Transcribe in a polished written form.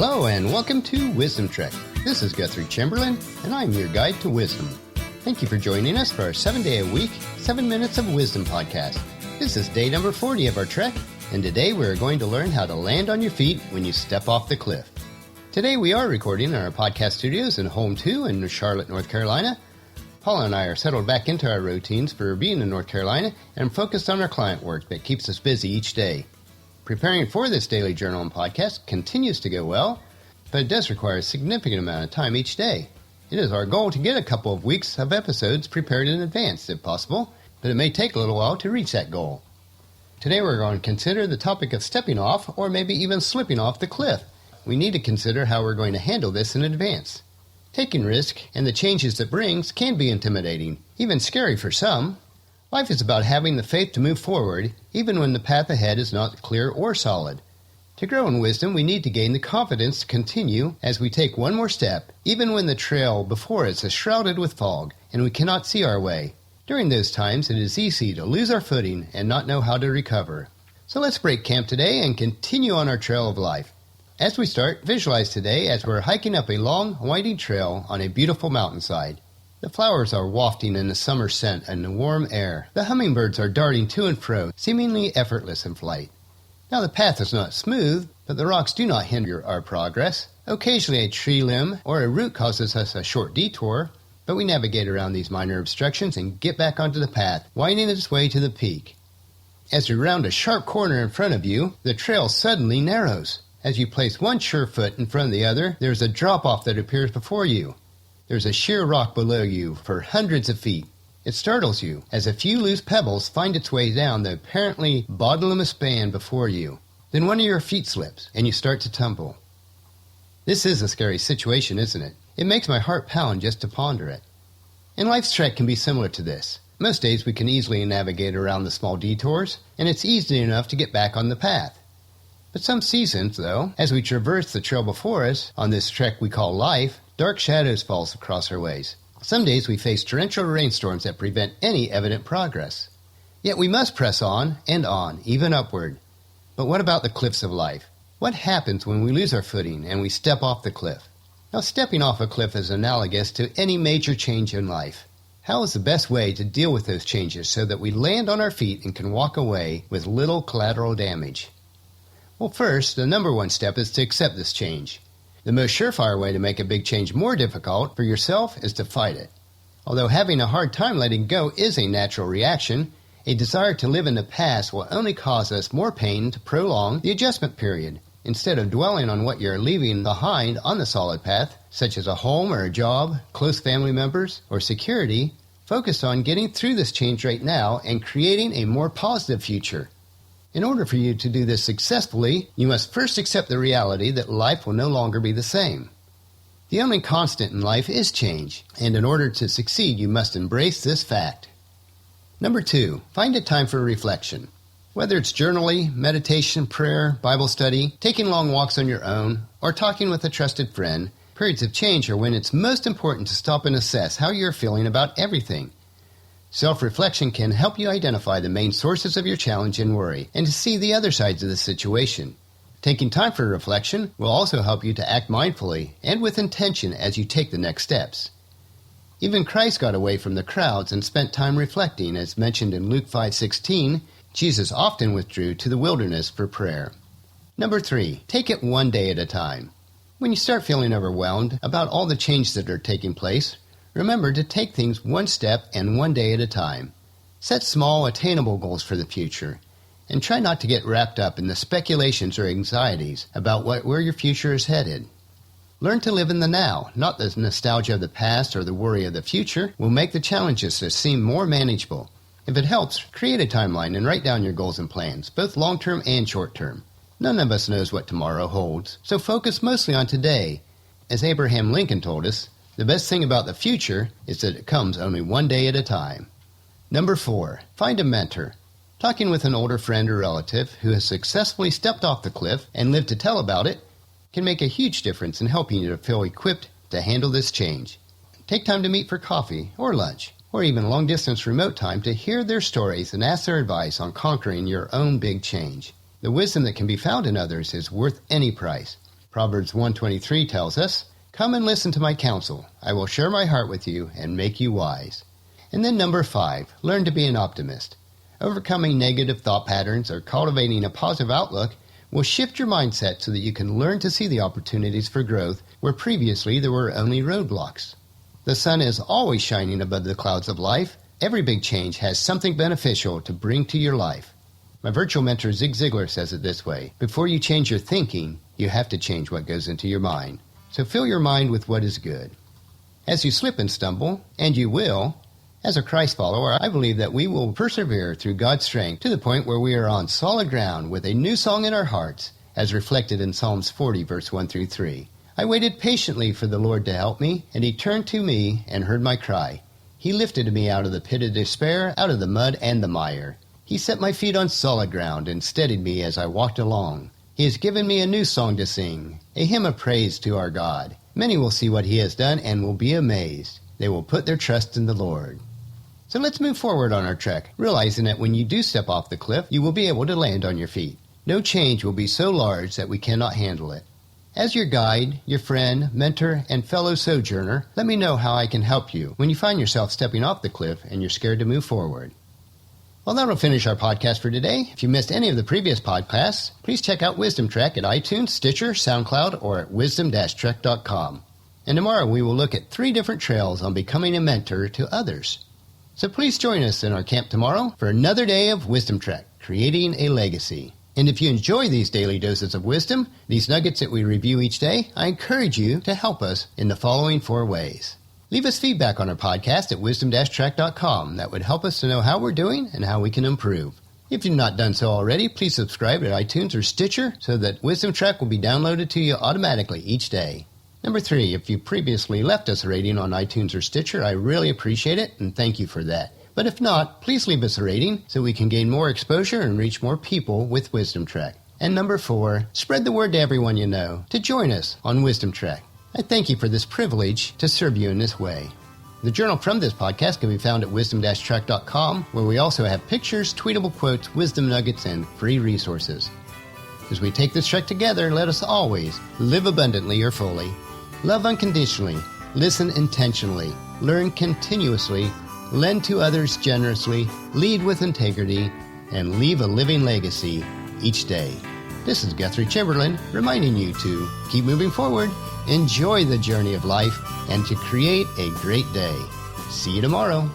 Hello and welcome to Wisdom Trek. This is Guthrie Chamberlain and I'm your guide to wisdom. Thank you for joining us for our 7-day-a-week, 7 Minutes of Wisdom podcast. This is day number 40 of our trek, and today we are going to learn how to land on your feet when you step off the cliff. Today we are recording in our podcast studios in Home 2 in Charlotte, North Carolina. Paula and I are settled back into our routines for being in North Carolina and focused on our client work that keeps us busy each day. Preparing for this daily journal and podcast continues to go well, but it does require a significant amount of time each day. It is our goal to get a couple of weeks of episodes prepared in advance, if possible, but it may take a little while to reach that goal. Today we're going to consider the topic of stepping off or maybe even slipping off the cliff. We need to consider how we're going to handle this in advance. Taking risk and the changes it brings can be intimidating, even scary for some. Life is about having the faith to move forward, even when the path ahead is not clear or solid. To grow in wisdom, we need to gain the confidence to continue as we take one more step, even when the trail before us is shrouded with fog and we cannot see our way. During those times, it is easy to lose our footing and not know how to recover. So let's break camp today and continue on our trail of life. As we start, visualize today as we're hiking up a long, winding trail on a beautiful mountainside. The flowers are wafting in the summer scent and the warm air. The hummingbirds are darting to and fro, seemingly effortless in flight. Now the path is not smooth, but the rocks do not hinder our progress. Occasionally a tree limb or a root causes us a short detour, but we navigate around these minor obstructions and get back onto the path, winding its way to the peak. As you round a sharp corner in front of you, the trail suddenly narrows. As you place one sure foot in front of the other, there's a drop-off that appears before you. There's a sheer rock below you for hundreds of feet. It startles you as a few loose pebbles find its way down the apparently bottomless span before you. Then one of your feet slips and you start to tumble. This is a scary situation, isn't it? It makes my heart pound just to ponder it. And life's trek can be similar to this. Most days we can easily navigate around the small detours, and it's easy enough to get back on the path. But some seasons, though, as we traverse the trail before us on this trek we call life, dark shadows fall across our ways. Some days we face torrential rainstorms that prevent any evident progress. Yet we must press on, even upward. But what about the cliffs of life? What happens when we lose our footing and we step off the cliff? Now, stepping off a cliff is analogous to any major change in life. How is the best way to deal with those changes so that we land on our feet and can walk away with little collateral damage? Well, first, the number one step is to accept this change. The most surefire way to make a big change more difficult for yourself is to fight it. Although having a hard time letting go is a natural reaction, a desire to live in the past will only cause us more pain to prolong the adjustment period. Instead of dwelling on what you're leaving behind on the solid path, such as a home or a job, close family members, or security, focus on getting through this change right now and creating a more positive future. In order for you to do this successfully, you must first accept the reality that life will no longer be the same. The only constant in life is change, and in order to succeed, you must embrace this fact. Number 2, find a time for reflection. Whether it's journaling, meditation, prayer, Bible study, taking long walks on your own, or talking with a trusted friend, periods of change are when it's most important to stop and assess how you're feeling about everything. Self-reflection can help you identify the main sources of your challenge and worry, and to see the other sides of the situation. Taking time for reflection will also help you to act mindfully and with intention as you take the next steps. Even Christ got away from the crowds and spent time reflecting, as mentioned in Luke 5:16. Jesus often withdrew to the wilderness for prayer. Number 3, take it one day at a time. When you start feeling overwhelmed about all the changes that are taking place, remember to take things one step and one day at a time. Set small, attainable goals for the future, and try not to get wrapped up in the speculations or anxieties about where your future is headed. Learn to live in the now, not the nostalgia of the past or the worry of the future will make the challenges seem more manageable. If it helps, create a timeline and write down your goals and plans, both long-term and short-term. None of us knows what tomorrow holds, so focus mostly on today. As Abraham Lincoln told us, the best thing about the future is that it comes only one day at a time. Number 4, find a mentor. Talking with an older friend or relative who has successfully stepped off the cliff and lived to tell about it can make a huge difference in helping you to feel equipped to handle this change. Take time to meet for coffee or lunch, or even long-distance remote time to hear their stories and ask their advice on conquering your own big change. The wisdom that can be found in others is worth any price. Proverbs 1:23 tells us, "Come and listen to my counsel. I will share my heart with you and make you wise." And then number 5, learn to be an optimist. Overcoming negative thought patterns or cultivating a positive outlook will shift your mindset so that you can learn to see the opportunities for growth where previously there were only roadblocks. The sun is always shining above the clouds of life. Every big change has something beneficial to bring to your life. My virtual mentor Zig Ziglar says it this way: before you change your thinking, you have to change what goes into your mind. So fill your mind with what is good. As you slip and stumble, and you will, as a Christ follower, I believe that we will persevere through God's strength to the point where we are on solid ground with a new song in our hearts, as reflected in Psalms 40, verse 1 through 3. I waited patiently for the Lord to help me, and he turned to me and heard my cry. He lifted me out of the pit of despair, out of the mud and the mire. He set my feet on solid ground and steadied me as I walked along. He has given me a new song to sing, a hymn of praise to our God. Many will see what he has done and will be amazed. They will put their trust in the Lord. So let's move forward on our trek, realizing that when you do step off the cliff, you will be able to land on your feet. No change will be so large that we cannot handle it. As your guide, your friend, mentor, and fellow sojourner, let me know how I can help you when you find yourself stepping off the cliff and you're scared to move forward. Well, that'll finish our podcast for today. If you missed any of the previous podcasts, please check out Wisdom Trek at iTunes, Stitcher, SoundCloud, or at wisdom-trek.com. And tomorrow we will look at 3 different trails on becoming a mentor to others. So please join us in our camp tomorrow for another day of Wisdom Trek, creating a legacy. And if you enjoy these daily doses of wisdom, these nuggets that we review each day, I encourage you to help us in the following 4 ways. Leave us feedback on our podcast at wisdom-trek.com. That would help us to know how we're doing and how we can improve. If you've not done so already, please subscribe at iTunes or Stitcher so that Wisdom Trek will be downloaded to you automatically each day. Number 3, if you previously left us a rating on iTunes or Stitcher, I really appreciate it and thank you for that. But if not, please leave us a rating so we can gain more exposure and reach more people with Wisdom Trek. And number 4, spread the word to everyone you know to join us on Wisdom Trek. I thank you for this privilege to serve you in this way. The journal from this podcast can be found at wisdom-trek.com, where we also have pictures, tweetable quotes, wisdom nuggets, and free resources. As we take this trek together, let us always live abundantly or fully, love unconditionally, listen intentionally, learn continuously, lend to others generously, lead with integrity, and leave a living legacy each day. This is Guthrie Chamberlain reminding you to keep moving forward, enjoy the journey of life, and to create a great day. See you tomorrow.